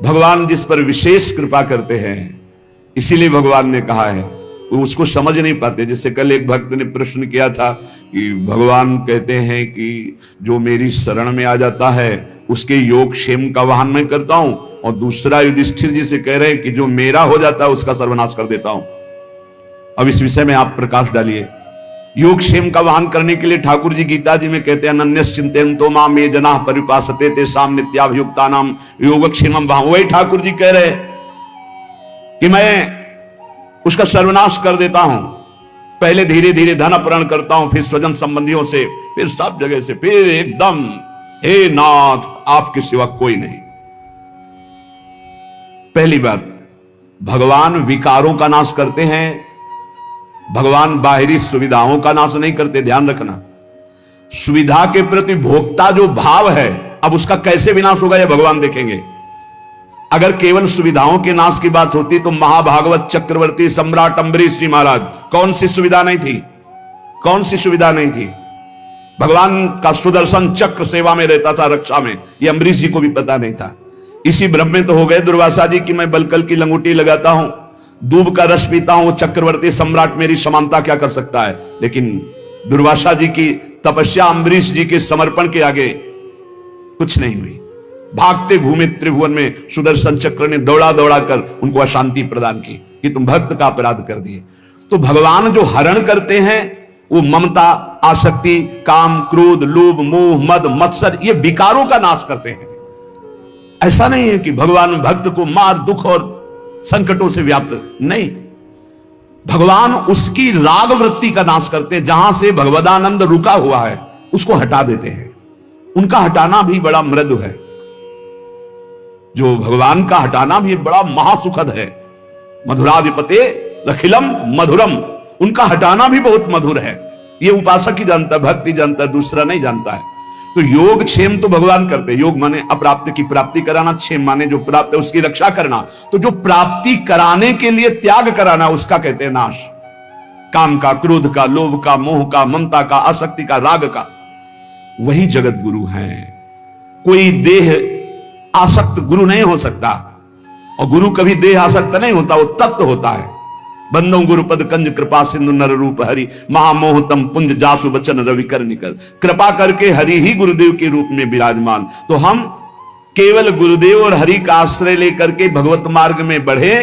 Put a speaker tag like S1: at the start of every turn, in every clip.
S1: भगवान जिस पर विशेष कृपा करते हैं, इसीलिए भगवान ने कहा है, वो उसको समझ नहीं पाते। जैसे कल एक भक्त ने प्रश्न किया था कि भगवान कहते हैं कि जो मेरी शरण में आ जाता है उसके योग क्षेम का वाहन मैं करता हूं, और दूसरा युधिष्ठिर जी से कह रहे हैं कि जो मेरा हो जाता है उसका सर्वनाश कर देता हूं। अब इस विषय में आप प्रकाश डालिए। योग क्षेम का वाहन करने के लिए ठाकुर जी गीता जी में कहते हैं, अनन्यश्चिंतयन्तो मां ये जनाः परिपासते तेषां नित्याभियुक्तानां योगक्षेमं वहां। वही ठाकुर जी कह रहे कि मैं उसका सर्वनाश कर देता हूं। पहले धीरे धीरे धन अपहरण करता हूं, फिर स्वजन संबंधियों से, फिर सब जगह से, फिर एकदम हे नाथ आपके सिवा कोई नहीं। पहली बात, भगवान विकारों का नाश करते हैं, भगवान बाहरी सुविधाओं का नाश नहीं करते। ध्यान रखना, सुविधा के प्रति भोक्ता जो भाव है, अब उसका कैसे विनाश होगा यह भगवान देखेंगे। अगर केवल सुविधाओं के नाश की बात होती तो महाभागवत चक्रवर्ती सम्राट अम्बरीश जी महाराज कौन सी सुविधा नहीं थी, कौन सी सुविधा नहीं थी। भगवान का सुदर्शन चक्र सेवा में रहता था, रक्षा में, यह अम्बरीश जी को भी पता नहीं था। इसी भ्रम में तो हो गए दुर्वासा जी कि मैं बलकल की लंगोटी लगाता हूं, दूब का रस पीता हूं, चक्रवर्ती सम्राट मेरी समानता क्या कर सकता है। लेकिन दुर्वासा जी की तपस्या अम्बरीश जी के समर्पण के आगे कुछ नहीं हुई। भागते घूमे त्रिभुवन में सुदर्शन चक्र ने दौड़ा दौड़ा कर उनको अशांति प्रदान की कि तुम भक्त का अपराध कर दिए। तो भगवान जो हरण करते हैं वो ममता, आसक्ति, काम, क्रोध, लोभ, मोह, मद, मत्सर, ये विकारों का नाश करते हैं। ऐसा नहीं है कि भगवान भक्त को मार, दुख और संकटों से व्याप्त, नहीं। भगवान उसकी राग वृत्ति का नाश करते हैं। जहां से भगवदानंद रुका हुआ है उसको हटा देते हैं। उनका हटाना भी बड़ा मृदु है, जो भगवान का हटाना भी बड़ा महासुखद है। मधुराधिपते अखिलम मधुरम, उनका हटाना भी बहुत मधुर है। ये उपासक ही जानता है, भक्ति जानता है, दूसरा नहीं जानता है। तो योग क्षेम तो भगवान करते हैं। योग माने अप्राप्त की प्राप्ति कराना, क्षेम माने जो प्राप्त है उसकी रक्षा करना। तो जो प्राप्ति कराने के लिए त्याग कराना उसका कहते हैं नाश। काम का, क्रोध का, लोभ का, मोह का, ममता का, आसक्ति का, राग का, वही जगत गुरु हैं। कोई देह आसक्त गुरु नहीं हो सकता, और गुरु कभी देह आसक्त नहीं होता, वो तत्व होता है। बंदो गुरुपद कंज कृपा सिंधु नर रूप हरि, महामोहतम पुंज जासु बचन रवि कर निकर। कृपा करके हरि ही गुरुदेव के रूप में विराजमान। तो हम केवल गुरुदेव और हरि का आश्रय लेकर के भगवत मार्ग में बढ़े,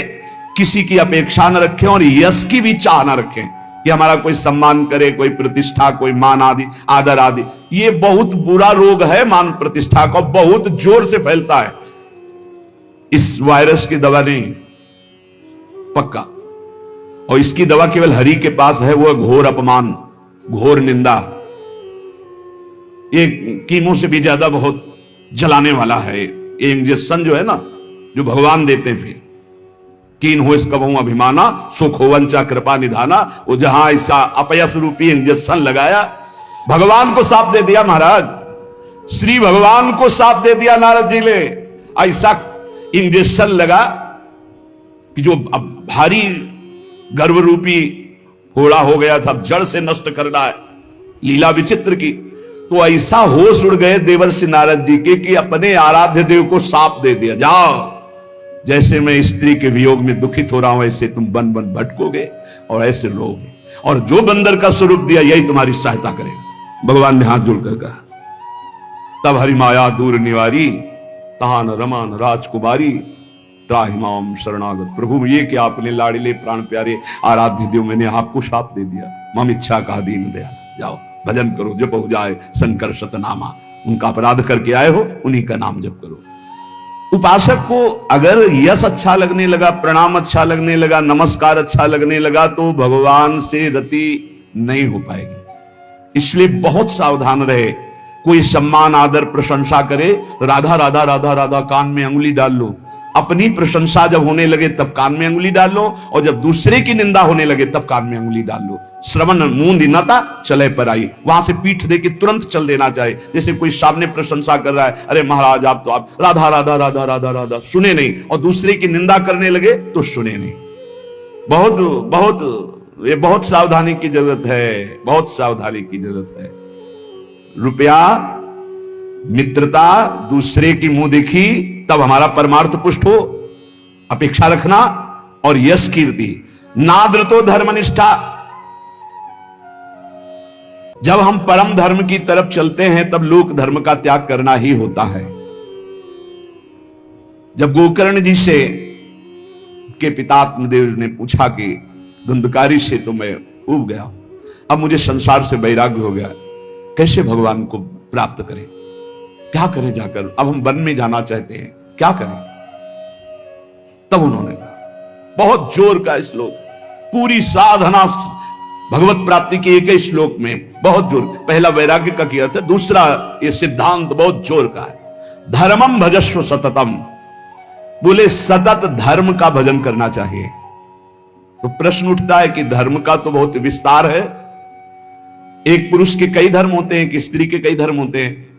S1: किसी की अपेक्षा न रखें और यश की भी चाह न रखें कि हमारा कोई सम्मान करे, कोई प्रतिष्ठा, कोई मान आदि, आदर आदि। ये बहुत बुरा रोग है मान प्रतिष्ठा का, बहुत जोर से फैलता है। इस वायरस की दवा नहीं पक्का, और इसकी दवा केवल हरि के पास है, वो घोर अपमान, घोर निंदा। ये कीमो से भी ज्यादा बहुत जलाने वाला है ये इंजेक्शन जो है ना, जो भगवान देते हैं। फिर कीन हो इसका बहु अभिमाना, सुख हो वंचा कृपा निधाना। वो जहां ऐसा अपयस रूपी इंजेक्शन लगाया, भगवान को साफ दे दिया महाराज, श्री भगवान को साफ दे दिया नारद जी ने। ऐसा इंजेक्शन लगा कि जो अब भारी गर्भ रूपी घोड़ा हो गया था, जड़ से नष्ट करना है, लीला विचित्र की। तो ऐसा होश उड़ गए देवर्षि नारद जी के कि अपने आराध्य देव को साप दे दिया, जाओ जैसे मैं स्त्री के वियोग में दुखित हो रहा हूं ऐसे तुम बन बन भटकोगे और ऐसे रोगे, और जो बंदर का स्वरूप दिया यही तुम्हारी सहायता करेगा। भगवान ने हाथ जोड़कर कहा, तब हरि माया दूर निवारी, तान रमान राजकुमारी, त्राहिमाम शरणागत प्रभु। ये कि आपने लाड़िले प्राण प्यारे आराध्य देव, मैंने आपको शाप दे दिया। मम इच्छा कहा दीन दया, जाओ भजन करो, जप हो जाए शंकर शतनामा। उनका अपराध करके आए हो, उन्हीं का नाम जप करो। उपासक को अगर यश अच्छा लगने लगा, प्रणाम अच्छा लगने लगा, नमस्कार अच्छा लगने लगा, तो भगवान से रति नहीं हो पाएगी। इसलिए बहुत सावधान रहे। कोई सम्मान, आदर, प्रशंसा करे, राधा राधा राधा राधा कान में अंगुली डाल लो। अपनी प्रशंसा जब होने लगे तब कान में अंगुली डाल लो, और जब दूसरे की निंदा होने लगे तब कान में अंगुली डाल लो। श्रवण मूंद नता चले पर आई, वहां से पीठ दे के तुरंत चल देना चाहिए। जैसे कोई सामने प्रशंसा कर रहा है, अरे महाराज आप तो आप राधा राधा राधा राधा राधा, सुने नहीं, और दूसरे की निंदा करने लगे तो सुने नहीं। बहुत बहुत ये बहुत सावधानी की जरूरत है, बहुत सावधानी की जरूरत है। रुपया, मित्रता, दूसरे की मुंह देखी, तब हमारा परमार्थ पुष्ट हो। अपेक्षा रखना और यश कीर्ति। नाद्रतो धर्मनिष्ठा, जब हम परम धर्म की तरफ चलते हैं तब लोक धर्म का त्याग करना ही होता है। जब गोकर्ण जी से के पिता आत्मदेव ने पूछा कि धुंधकारी से तो मैं उब गया, अब मुझे संसार से वैराग्य हो गया, कैसे भगवान को प्राप्त करें, क्या करें जाकर, अब हम वन में जाना चाहते हैं, क्या करें। तब उन्होंने कहा, बहुत जोर का श्लोक, पूरी साधना भगवत प्राप्ति के एक ही श्लोक में बहुत जोर, पहला वैराग्य का किया था, दूसरा ये सिद्धांत बहुत जोर का है। धर्मम भजस्व सततम, बोले सतत धर्म का भजन करना चाहिए। तो प्रश्न उठता है कि धर्म का तो बहुत विस्तार है, एक पुरुष के कई धर्म होते हैं, एक स्त्री के कई धर्म होते हैं।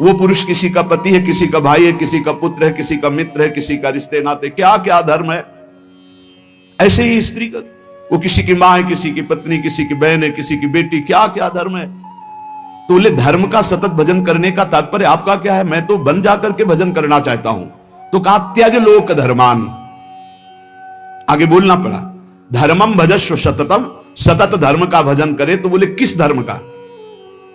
S1: वो पुरुष किसी का पति है, किसी का भाई है, किसी का पुत्र है, किसी का मित्र है, किसी का रिश्ते नाते, क्या क्या धर्म है। ऐसे ही स्त्री का, वो किसी की मां है, किसी की पत्नी, किसी की बहन है, किसी की बेटी, क्या क्या धर्म है। तो बोले धर्म का सतत भजन करने का तात्पर्य आपका क्या है। मैं तो बन जाकर के भजन करना चाहता हूं। तो कहा त्याज लोक धर्मान, आगे बोलना पड़ा, धर्मम भजस्व सततम, सतत धर्म का भजन करे। तो बोले किस धर्म का,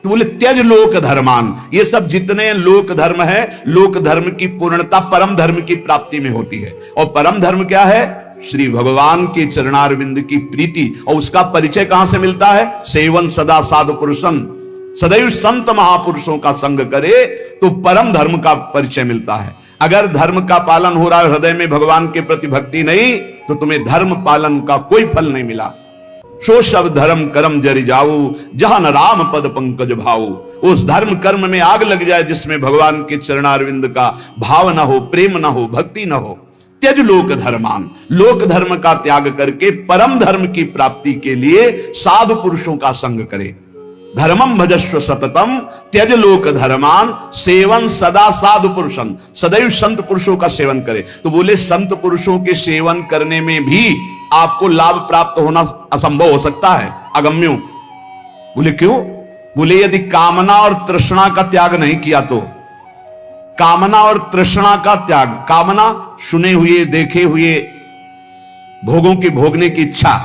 S1: तो बोले त्यज लोक धर्मान। ये सब जितने लोक धर्म है, लोक धर्म की पूर्णता परम धर्म की प्राप्ति में होती है। और परम धर्म क्या है, श्री भगवान के चरणारविंद की प्रीति। और उसका परिचय कहां से मिलता है, सेवन सदा साधु पुरुषन, सदैव संत महापुरुषों का संग करे तो परम धर्म का परिचय मिलता है। अगर धर्म का पालन हो रहा है, हृदय में भगवान के प्रति भक्ति नहीं, तो तुम्हें धर्म पालन का कोई फल नहीं मिला। सो सब धर्म कर्म जरि जाऊ, जहां न राम पद पंकज भाऊ। उस धर्म कर्म में आग लग जाए जिसमें भगवान के चरणारविंद का भाव न हो, प्रेम न हो, भक्ति न हो। त्यज लोक धर्मान, लोक धर्म का त्याग करके परम धर्म की प्राप्ति के लिए साधु पुरुषों का संग करे। धर्मम भजस्व सततम त्यज लोक धर्मान, सेवन सदा साधु पुरुषन, सदैव संत पुरुषों का सेवन करे। तो बोले संत पुरुषों के सेवन करने में भी आपको लाभ प्राप्त होना असंभव हो सकता है, अगम्यो। बोले क्यों, बोले यदि कामना और तृष्णा का त्याग नहीं किया तो। कामना और तृष्णा का त्याग, कामना सुने हुए देखे हुए भोगों की भोगने की इच्छा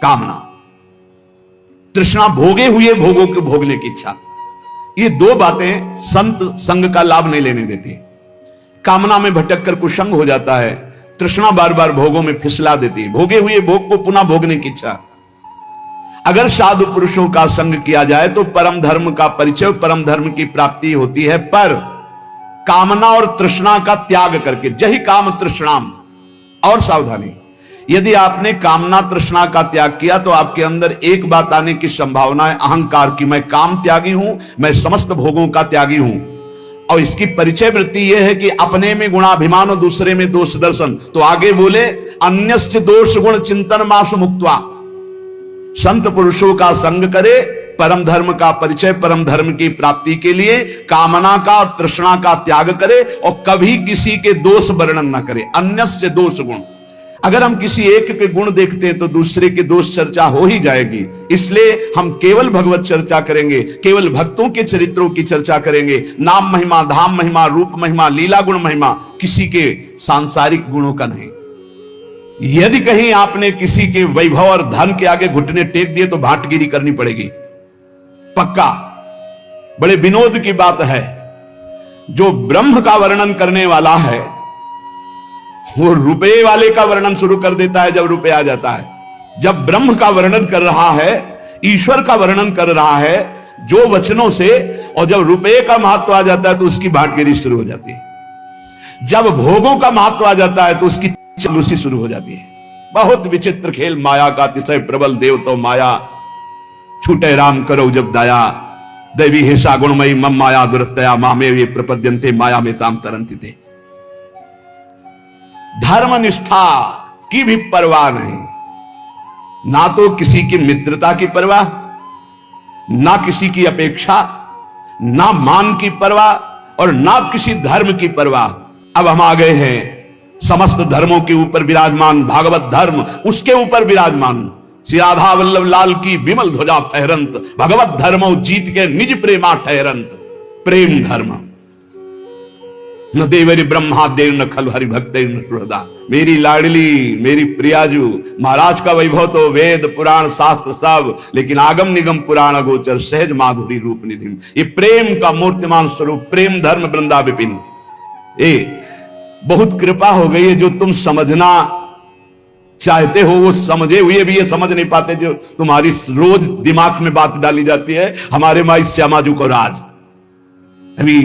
S1: कामना, तृष्णा भोगे हुए भोगों के भोगने की इच्छा। ये दो बातें संत संग का लाभ नहीं लेने देती। कामना में भटक कर कुसंग हो जाता है, तृष्णा बार बार भोगों में फिसला देती है, भोगे हुए भोग को पुनः भोगने की इच्छा। अगर साधु पुरुषों का संग किया जाए तो परम धर्म का परिचय, परम धर्म की प्राप्ति होती है। पर कामना और तृष्णा का त्याग करके, जहि काम तृष्णाम। और सावधानी, यदि आपने कामना तृष्णा का त्याग किया तो आपके अंदर एक बात आने की संभावना है, अहंकार की। मैं काम त्यागी हूं, मैं समस्त भोगों का त्यागी हूं। और इसकी परिचय वृत्ति यह है कि अपने में गुणाभिमान और दूसरे में दोष दर्शन। तो आगे बोले अन्यस्य दोष गुण चिंतन मासु मुक्त्वा। संत पुरुषों का संग करे, परम धर्म का परिचय, परम धर्म की प्राप्ति के लिए कामना का और तृष्णा का त्याग करे और कभी किसी के दोष वर्णन न करे। अन्यस्य दोष गुण, अगर हम किसी एक के गुण देखते हैं तो दूसरे के दोष चर्चा हो ही जाएगी। इसलिए हम केवल भगवत चर्चा करेंगे, केवल भक्तों के चरित्रों की चर्चा करेंगे। नाम महिमा, धाम महिमा, रूप महिमा, लीला गुण महिमा, किसी के सांसारिक गुणों का नहीं। यदि कहीं आपने किसी के वैभव और धन के आगे घुटने टेक दिए तो भाटगिरी करनी पड़ेगी, पक्का। बड़े विनोद की बात है, जो ब्रह्म का वर्णन करने वाला है वो रुपये वाले का वर्णन शुरू कर देता है जब रुपये आ जाता है। जब ब्रह्म का वर्णन कर रहा है, ईश्वर का वर्णन कर रहा है जो वचनों से, और जब रुपये का महत्व आ जाता है तो उसकी भाटगिरी शुरू हो जाती है। जब भोगों का महत्व आ जाता है तो उसकी चलूसी शुरू हो जाती है। बहुत विचित्र खेल माया का, तिसय प्रबल देव तो माया, छूटे राम करो जब दया, दैवी हेषा गुणमयी मम माया दुरतया, मामे ये प्रपद्यन्ते माया में ताम तरंति थे। धर्मनिष्ठा की भी परवाह नहीं, ना तो किसी की मित्रता की परवाह, ना किसी की अपेक्षा, ना मान की परवाह और ना किसी धर्म की परवाह। अब हम आ गए हैं समस्त धर्मों के ऊपर विराजमान भागवत धर्म, उसके ऊपर विराजमान श्री राधा वल्लभ लाल की विमल ध्वजा फहरंत, भगवत धर्मो जीत के निज प्रेमा ठहरंत। प्रेम धर्म, न देवरी ब्रह्मादेव न खल हरि भक्त न सुहृदा। मेरी लाडली, मेरी प्रियाजू, महाराज का वैभव तो वेद पुराण शास्त्र सब, लेकिन आगम निगम पुराण गोचर सहज माधुरी रूप निधि। ये प्रेम का मूर्तिमान स्वरूप, प्रेम धर्म वृंदा विपिन। बहुत कृपा हो गई है, जो तुम समझना चाहते हो वो समझे हुए भी ये समझ नहीं पाते, जो तुम्हारी रोज दिमाग में बात डाली जाती है। हमारे माई श्यामाजू को राज, अभी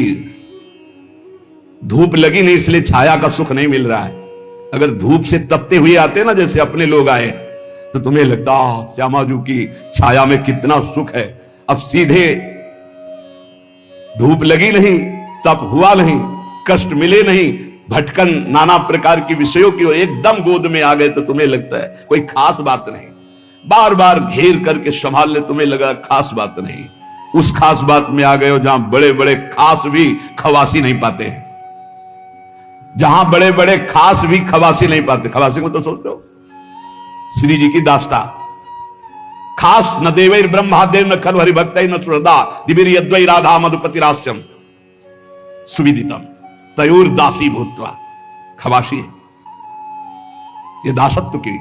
S1: धूप लगी नहीं इसलिए छाया का सुख नहीं मिल रहा है। अगर धूप से तपते हुए आते ना, जैसे अपने लोग आए, तो तुम्हें लगता श्यामाजू की छाया में कितना सुख है। अब सीधे धूप लगी नहीं, तप हुआ नहीं, कष्ट मिले नहीं, भटकन नाना प्रकार की विषयों की ओर एकदम गोद में आ गए, तो तुम्हें लगता है कोई खास बात नहीं। बार बार घेर करके संभाल ले, तुम्हें लगा खास बात नहीं। उस खास बात में आ गए हो जहां बड़े बड़े खास भी खवासी नहीं पाते हैं, जहां बड़े बड़े खास भी खवासी नहीं पाते। खवासी को तो सोचते हो श्री जी की दास्ता, खास न देवैर ब्रह्मादेव न खल हरि भक्त न सुहृदा दिव्य यद्वै राधा मधुपति रास्यम सुविदितम तयोर दासी भूत्वा। खवासी है ये दासत्व की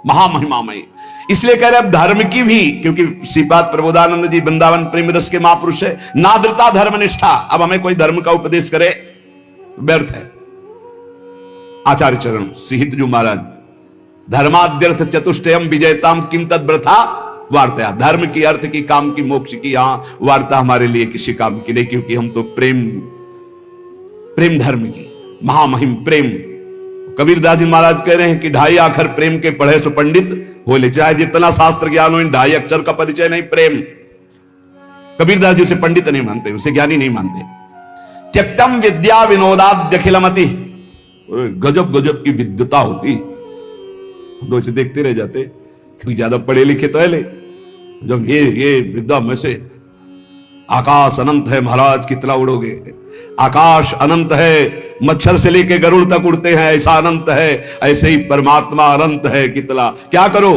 S1: महामहिमामयी। इसलिए कह रहे अब धर्म की भी, क्योंकि श्रीपाद प्रबोधानंद जी वृंदावन प्रेम रस के महापुरुष है, नादृता धर्मनिष्ठा। अब हमें कोई धर्म का उपदेश करे व्यर्थ है। आचार्य चरण श्रीहित जो महाराज, धर्माद्यर्थ चतुष्टयम विजयताम किम तद्व्रथा वार्ता। धर्म की, अर्थ की, काम की, मोक्ष की यहां वार्ता हमारे लिए किसी काम की नहीं, क्योंकि हम तो प्रेम धर्म की महामहिम प्रेम। कबीरदास जी महाराज कह रहे हैं कि 2.5 अक्षर प्रेम के पढ़े सो पंडित हो ले, चाहे जितना शास्त्र ज्ञान हो, इन 2.5 अक्षर का परिचय नहीं प्रेम। कबीरदास जी उसे पंडित नहीं मानते, उसे ज्ञानी नहीं मानते। त्यक्तम विद्या विनोदाद्य अखिलमति। गजब गजब की विद्वता होती, तो इसे देखते रह जाते, क्योंकि ज्यादा पढ़े लिखे तो है ले। जब ये विद्या में से आकाश अनंत है महाराज, कितना उड़ोगे। आकाश अनंत है, मच्छर से लेके गरुड़ तक उड़ते हैं, ऐसा अनंत है। ऐसे ही परमात्मा अनंत है, कितना। क्या करो,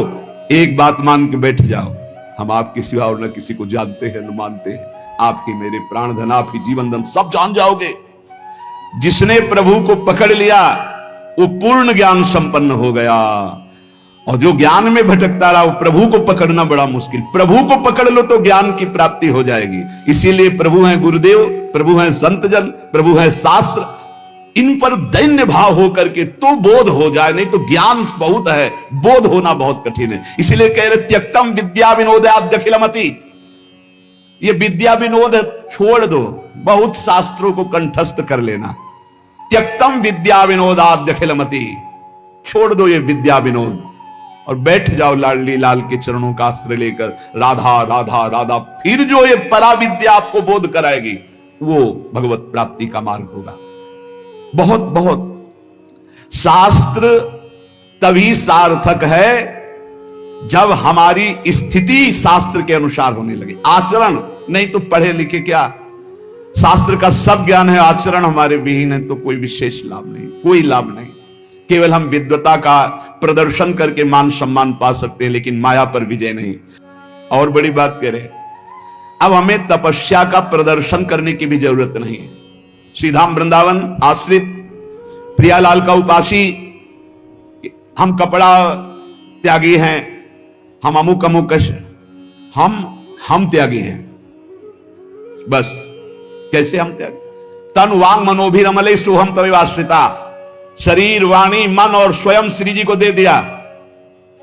S1: एक बात मान के बैठ जाओ, हम आपके सिवा और न किसी को जानते हैं न मानते हैं। आपकी मेरे प्राण धन, आपकी जीवन धन सब जान जाओगे। जिसने प्रभु को पकड़ लिया वो पूर्ण ज्ञान संपन्न हो गया, और जो ज्ञान में भटकता रहा वो प्रभु को पकड़ना बड़ा मुश्किल। प्रभु को पकड़ लो तो ज्ञान की प्राप्ति हो जाएगी। इसीलिए प्रभु हैं गुरुदेव, प्रभु हैं संतजन, प्रभु हैं शास्त्र, इन पर दैन्य भाव हो करके तो बोध हो जाए, नहीं तो ज्ञान बहुत है, बोध होना बहुत कठिन है। इसलिए कह रहे त्यक्तम विद्या विनोदाद्य अखिलमति। ये विद्या विनोद छोड़ दो, बहुत शास्त्रों को कंठस्थ कर लेना। त्यक्तम विद्या विनोदाद्य अखिलमति, छोड़ दो ये विद्या विनोद और बैठ जाओ लाडली लाल के चरणों का आश्रय लेकर। राधा राधा राधा, फिर जो ये परा विद्या आपको बोध कराएगी वो भगवत प्राप्ति का मार्ग होगा। बहुत बहुत शास्त्र तभी सार्थक है जब हमारी स्थिति शास्त्र के अनुसार होने लगे, आचरण नहीं तो पढ़े लिखे क्या। शास्त्र का सब ज्ञान है, आचरण हमारे विहीन है तो कोई विशेष लाभ नहीं, कोई लाभ नहीं। केवल हम विद्वता का प्रदर्शन करके मान सम्मान पा सकते हैं, लेकिन माया पर विजय नहीं। और बड़ी बात कह रहे, अब हमें तपस्या का प्रदर्शन करने की भी जरूरत नहीं है। श्रीधाम वृंदावन आश्रित प्रियालाल का उपासी, हम कपड़ा त्यागी हैं, हम अमुक अमुक, हम त्यागी हैं। बस कैसे हम त्यागी? तन वांग मनोभिरमले सोहम तवे आश्रिता। शरीर वाणी मन और स्वयं श्री जी को दे दिया,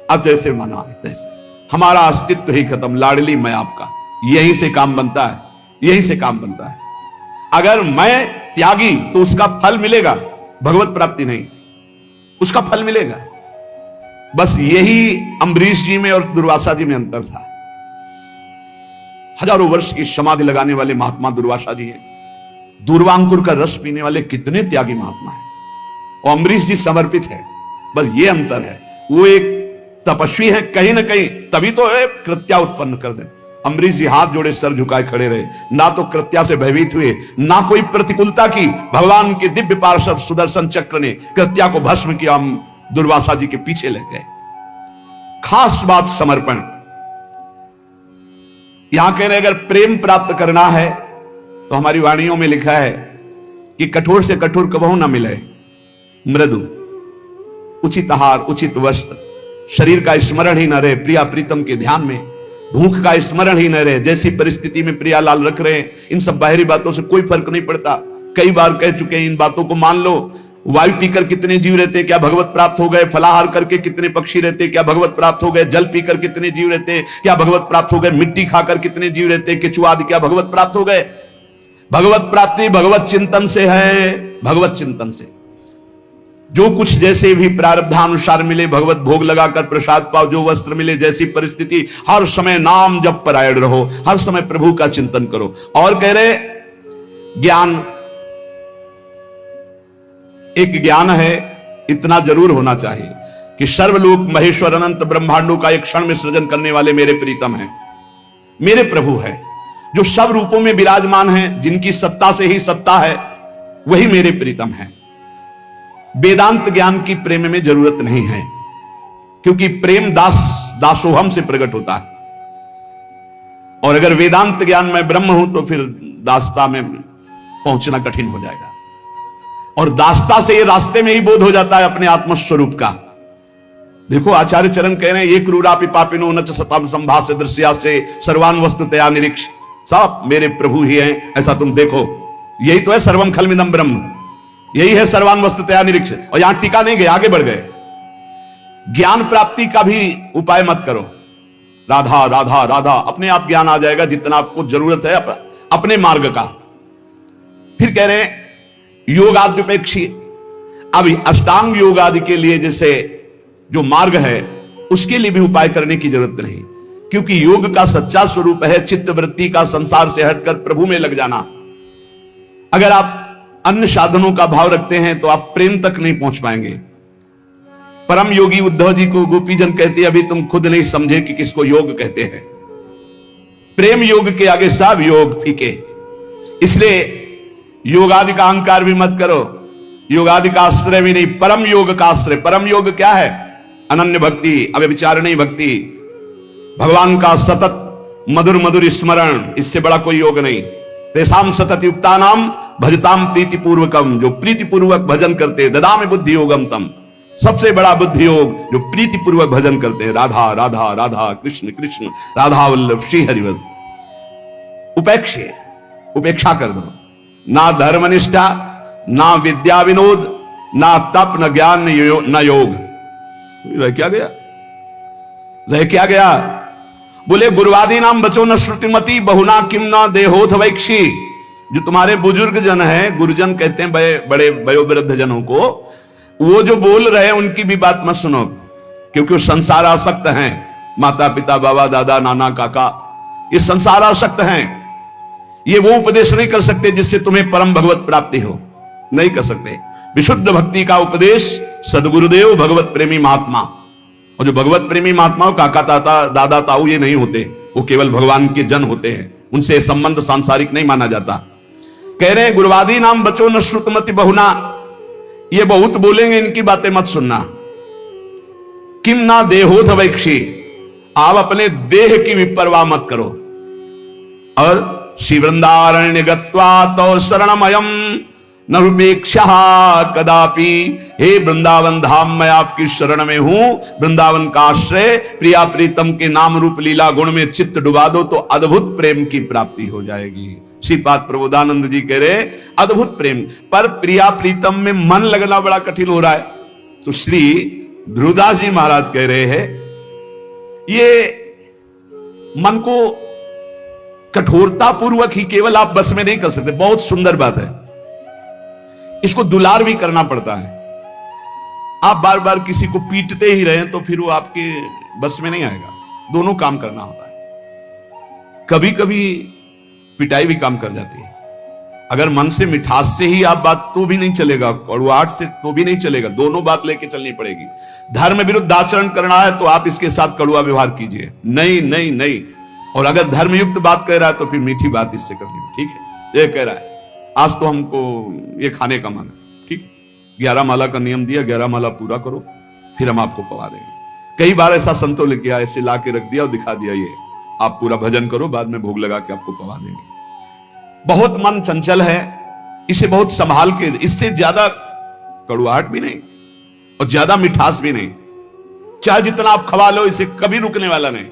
S1: अब जैसे मन आए तैसे। हमारा अस्तित्व ही खत्म, लाडली मैं आपका। यहीं से काम बनता है, यहीं से काम बनता है। अगर मैं त्यागी तो उसका फल मिलेगा, भगवत प्राप्ति नहीं, उसका फल मिलेगा। बस यही अम्बरीश जी में और दुर्वासा जी में अंतर था। हजारों वर्ष की समाधि लगाने वाले महात्मा दुर्वासा जी हैं, दूर्वांकुर का रस पीने वाले कितने त्यागी महात्मा हैं, और अम्बरीश जी समर्पित है। बस ये अंतर है, वो एक तपस्वी है कहीं ना कहीं, तभी तो है कृत्या उत्पन्न कर दे। अम्बरीश जी हाथ जोड़े सर झुकाए खड़े रहे, ना तो कृत्या से भयभीत हुए, ना कोई प्रतिकूलता की। भगवान के दिव्य पार्षद सुदर्शन चक्र ने कृत्या को भस्म किया, हम दुर्वासा जी के पीछे लग गए। खास बात समर्पण। यहां कह रहे अगर प्रेम प्राप्त करना है तो हमारी वाणियों में लिखा है कि कठोर से कठोर कबहू ना मिले, मृदु, उचित आहार, उचित वस्त्र, शरीर का स्मरण ही न रहे प्रिया प्रीतम के ध्यान में, भूख का स्मरण ही न रहे, जैसी परिस्थिति में प्रियालाल रख रहे हैं, इन सब बाहरी बातों से कोई फर्क नहीं पड़ता। कई बार कह चुके हैं, इन बातों को मान लो। वायु पीकर कितने जीव रहते, क्या भगवत प्राप्त हो गए? फलाहार करके कितने पक्षी रहते, क्या भगवत प्राप्त हो गए? जल पीकर कितने जीव रहते, क्या भगवत प्राप्त हो गए? मिट्टी खाकर कितने जीव रहते, केचुआ आदि, क्या भगवत प्राप्त हो गए? भगवत प्राप्ति भगवत चिंतन से है, भगवत चिंतन से। जो कुछ जैसे भी प्रारब्धानुसार मिले, भगवत भोग लगाकर प्रसाद पाओ, जो वस्त्र मिले, जैसी परिस्थिति, हर समय नाम जप परायण रहो, हर समय प्रभु का चिंतन करो। और कह रहे ज्ञान, एक ज्ञान है, इतना जरूर होना चाहिए कि सर्वलोक महेश्वर अनंत ब्रह्मांडों का एक क्षण में सृजन करने वाले मेरे प्रीतम हैं, मेरे प्रभु है, जो सब रूपों में विराजमान हैं, जिनकी सत्ता से ही सत्ता है, वही मेरे प्रीतम है। वेदांत ज्ञान की प्रेम में जरूरत नहीं है, क्योंकि प्रेम दासोहम से प्रकट होता है। और अगर वेदांत ज्ञान में ब्रह्म हूं तो फिर दासता में पहुंचना कठिन हो जाएगा, और दासता से ये रास्ते में ही बोध हो जाता है अपने आत्मस्वरूप का। देखो आचार्य चरण कह रहे हैं, ये क्रूरापि पापिनो न च सताम संभाष्य दृश्या से सर्वान वस्तुतया निरीक्ष, सब मेरे प्रभु ही हैं, ऐसा तुम देखो। यही तो है सर्वम खलमिदम ब्रह्म, यही है सर्वान वस्तुतया निरीक्ष। और यहां टीका नहीं गए, आगे बढ़ गए। ज्ञान प्राप्ति का भी उपाय मत करो, राधा राधा राधा, अपने आप ज्ञान आ जाएगा जितना आपको जरूरत है अपने मार्ग का। फिर कह रहे हैं योगाद्युपेक्षी, अभी अष्टांग योग आदि के लिए जैसे जो मार्ग है, उसके लिए भी उपाय करने की जरूरत नहीं, क्योंकि योग का सच्चा स्वरूप है चित्त वृत्ति का संसार से हटकर प्रभु में लग जाना। अगर आप अन्य साधनों का भाव रखते हैं तो आप प्रेम तक नहीं पहुंच पाएंगे। परम योगी उद्धव जी को गोपीजन कहते हैं, अभी तुम खुद नहीं समझे कि किसको योग कहते हैं। प्रेम योग के आगे सब योग फीके, इसलिए योगादि का अहंकार भी मत करो, योगादि का आश्रय भी नहीं, परम योग का आश्रय। परम योग क्या है? अनन्य भक्ति, अव्यभिचारिणी भक्ति, भगवान का सतत मधुर मधुर स्मरण, इससे बड़ा कोई योग नहीं। तेसाम सतत युक्ता नाम भजताम प्रीति पूर्वकम, जो प्रीति पूर्वक भजन करते, ददामि बुद्धि योगम तम, सबसे बड़ा बुद्धि योग जो प्रीति पूर्वक भजन करते हैं। राधा राधा राधा, कृष्ण कृष्ण, राधा वल्लभ श्री हरिवल्लभ। उपेक्षा कर दो, ना धर्मनिष्ठा, ना विद्या विनोद, ना तप, न ज्ञान, न योग। रह क्या गया? रह क्या गया? बोले गुरुवादी नाम बचो न श्रुतिमती, बहुना किम न देहोथ वैक्षी। जो तुम्हारे बुजुर्ग जन हैं, गुरुजन कहते हैं बड़े वयोवृद्ध जनों को, वो जो बोल रहे हैं उनकी भी बात मत सुनो, क्योंकि वो संसार आसक्त हैं। माता पिता बाबा दादा नाना काका ये संसार आसक्त हैं, ये वो उपदेश नहीं कर सकते जिससे तुम्हें परम भगवत प्राप्ति हो, नहीं कर सकते। विशुद्ध भक्ति का उपदेश सदगुरुदेव भगवत प्रेमी महात्मा, और जो भगवत प्रेमी महात्मा काका ताता दादा ताऊ ये नहीं होते, वो केवल भगवान के जन होते हैं, उनसे संबंध सांसारिक नहीं माना जाता। कह रहे हैं गुरुवादी नाम बचो न श्रुतमति बहुना, ये बहुत बोलेंगे, इनकी बातें मत सुनना। किम ना देहोथ वैक्षी, आप अपने देह की भी परवाह मत करो। और श्री वृंदारण्य गत्वा तो शरणमयम नरुपेक्षा कदापि, हे वृंदावन धाम मैं आपकी शरण में हूं, वृंदावन का आश्रय, प्रिया प्रीतम के नाम रूप लीला गुण में चित्त डुबा दो तो अद्भुत प्रेम की प्राप्ति हो जाएगी। श्रीपाद प्रबोधानंद जी कह रहे अद्भुत प्रेम, पर प्रिया प्रीतम में मन लगना बड़ा कठिन हो रहा है। तो श्री ध्रुवदास जी महाराज कह रहे हैं ये मन को कठोरता पूर्वक ही केवल आप बस में नहीं कर सकते। बहुत सुंदर बात है, इसको दुलार भी करना पड़ता है। आप बार बार किसी को पीटते ही रहें तो फिर वो आपके बस में नहीं आएगा, दोनों काम करना होता है। कभी कभी पिटाई भी काम कर जाती है। अगर मन से मिठास से ही आप बात तो भी नहीं चलेगा, कड़ुआहट से तो भी नहीं चलेगा, दोनों बात लेके चलनी पड़ेगी। धर्म विरुद्ध आचरण करना है तो आप इसके साथ कड़ुआ व्यवहार कीजिए, नहीं नहीं नहीं। और अगर धर्मयुक्त बात कह रहा है तो फिर मीठी बात इससे करनी है, ठीक है। ये कह रहा है आज तो हमको ये खाने का मन है, ठीक है, 11 माला का नियम दिया, 11 माला पूरा करो फिर हम आपको पवा देंगे। कई बार ऐसा संतों ने किया, ऐसे ला के रख दिया और दिखा दिया ये आप पूरा भजन करो, बाद में भोग लगा के आपको पवा देंगे। बहुत मन चंचल है, इसे बहुत संभाल के, इससे ज्यादा कड़ुआहट भी नहीं और ज्यादा मिठास भी नहीं। चाहे जितना आप खवा लो, इसे कभी रुकने वाला नहीं।